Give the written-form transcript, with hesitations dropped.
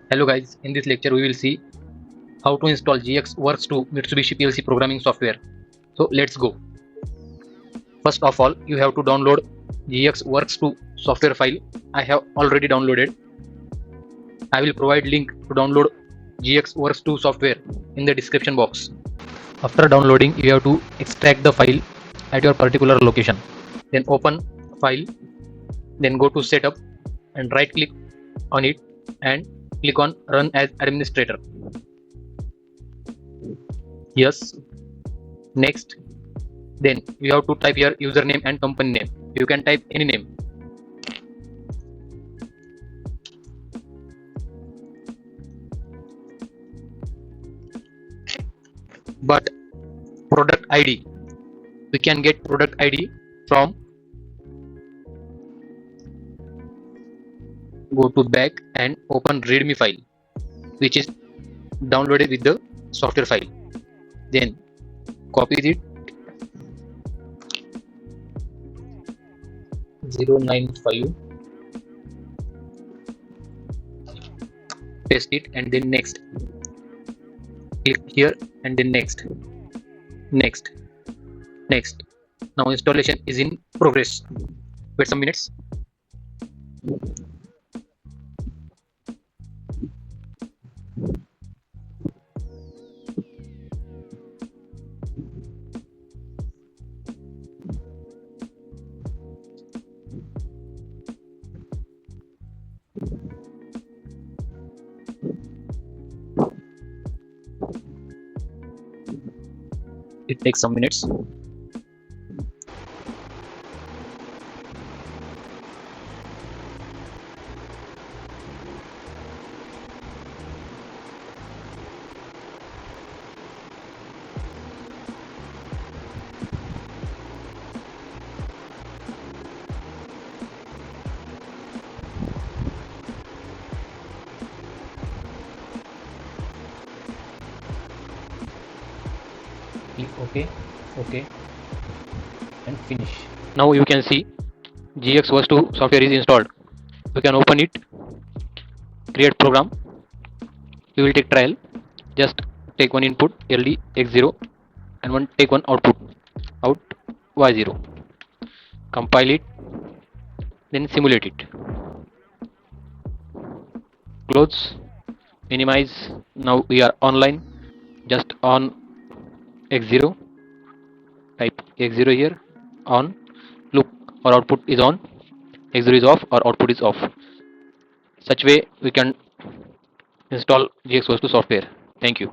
Hello guys, in this lecture we will see how to install GXWorks 2 Mitsubishi PLC programming software. So let's go. First of all, you have to download GXWorks 2 software file. I have already downloaded. I will provide link to download GXWorks 2 software in the description box. After downloading, you have to extract the file at your particular location. Then open file, then go to setup and right click on it and click on run as administrator. Yes. Next, then you have to type your username and company name. You can type any name. But product ID, we can get product ID from, go to back and open readme file which is downloaded with the software file. Then copy it 095, paste it and then next. Click here and then next. Now installation is in progress. Wait some minutes. It takes some minutes. Click OK and finish. Now you can see GXWorks 2 software is installed. You can open it, create program. You will take trial. Just take one input LD X0 and take one output out Y0. Compile it, then simulate it. Close, minimize. Now we are online. Just on X0. Type X0 here. On. Look, our output is on. X0 is off. Our output is off. Such way we can install GXWorks 2 software. Thank you.